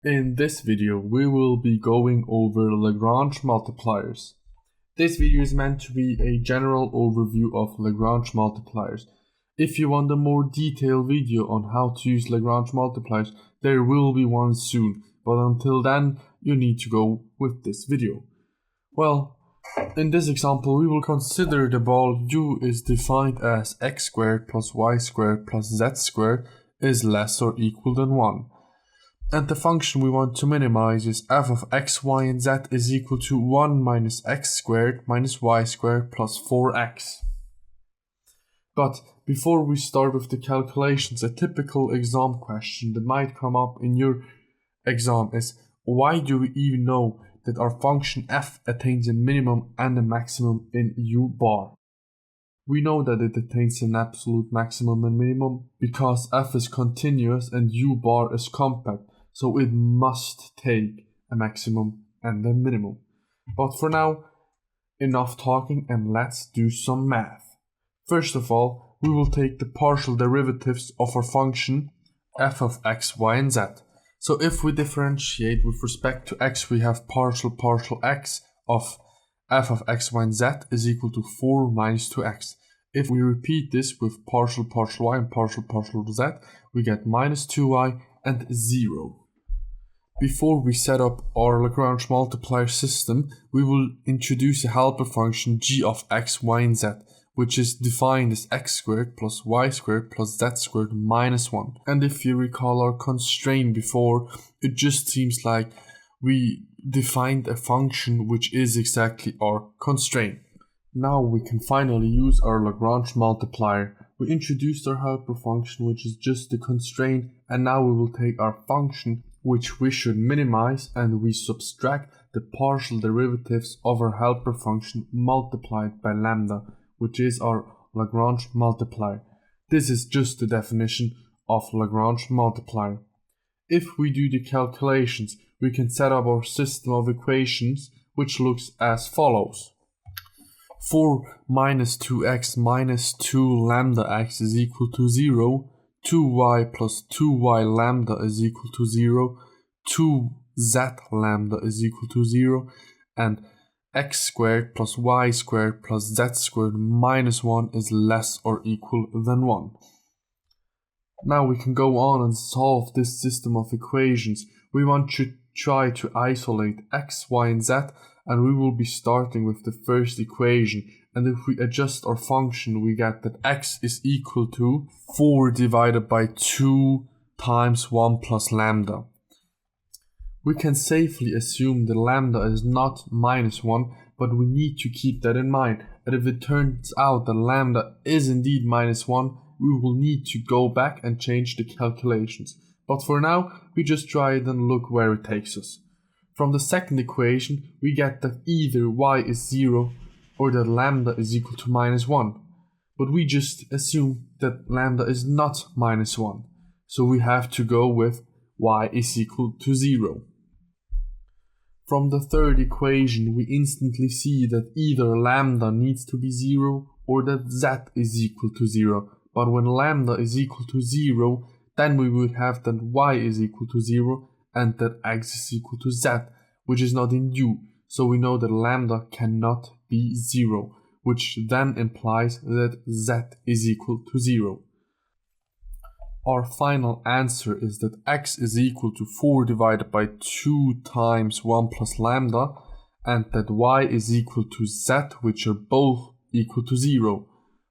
In this video, we will be going over Lagrange multipliers. This video is meant to be a general overview of Lagrange multipliers. If you want a more detailed video on how to use Lagrange multipliers, there will be one soon, but until then, you need to go with this video. Well, in this example, we will consider the ball u is defined as x squared plus y squared plus z squared is less or equal than 1. And the function we want to minimize is f of x, y, and z is equal to 1 minus x squared minus y squared plus 4x. But before we start with the calculations, a typical exam question that might come up in your exam is, why do we even know that our function f attains a minimum and a maximum in u bar? We know that it attains an absolute maximum and minimum because f is continuous and u bar is compact. So it must take a maximum and a minimum. But for now, enough talking and let's do some math. First of all, we will take the partial derivatives of our function f of x, y, and z. So if we differentiate with respect to x, we have partial x of f of x, y, and z is equal to 4 minus 2x. If we repeat this with partial y and partial z, we get minus 2y and 0. Before we set up our Lagrange multiplier system, we will introduce a helper function g of x, y, and z, which is defined as x squared plus y squared plus z squared minus 1. And if you recall our constraint before, it just seems like we defined a function which is exactly our constraint. Now we can finally use our Lagrange multiplier. We introduced our helper function, which is just the constraint, and now we will take our function, which we should minimize, and we subtract the partial derivatives of our helper function multiplied by lambda, which is our Lagrange multiplier. This is just the definition of Lagrange multiplier. If we do the calculations, we can set up our system of equations, which looks as follows. 4 minus 2x minus 2 lambda x is equal to 0. 2y plus 2y lambda is equal to 0, 2z lambda is equal to 0, and x squared plus y squared plus z squared minus 1 is less or equal than 1. Now we can go on and solve this system of equations. We want to try to isolate x, y, and z, and we will be starting with the first equation. And if we adjust our function, we get that x is equal to 4 divided by 2 times 1 plus lambda. We can safely assume that lambda is not minus 1, but we need to keep that in mind. And if it turns out that lambda is indeed minus 1, we will need to go back and change the calculations. But for now, we just try it and look where it takes us. From the second equation, we get that either y is 0 or that lambda is equal to minus 1. But we just assume that lambda is not minus 1. So we have to go with y is equal to 0. From the third equation, we instantly see that either lambda needs to be 0 or that z is equal to 0. But when lambda is equal to 0, then we would have that y is equal to 0 and that x is equal to z, which is not in u. So we know that lambda cannot be 0, which then implies that z is equal to 0. Our final answer is that x is equal to 4 divided by 2 times 1 plus lambda, and that y is equal to z, which are both equal to 0.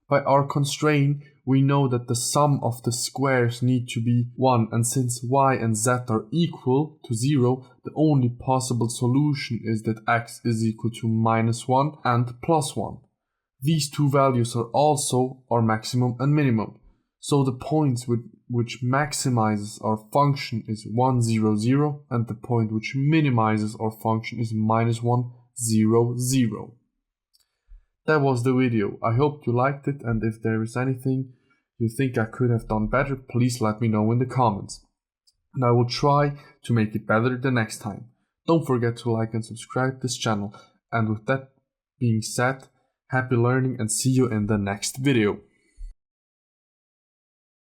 By our constraint, we know that the sum of the squares need to be 1, and since y and z are equal to 0, the only possible solution is that x is equal to minus 1 and plus 1. These two values are also our maximum and minimum. So the points which maximizes our function is 1, 0, 0, and the point which minimizes our function is minus 1, 0, 0. That was the video. I hope you liked it, and if there is anything you think I could have done better, please let me know in the comments. And I will try to make it better the next time. Don't forget to like and subscribe this channel. And with that being said, happy learning and see you in the next video.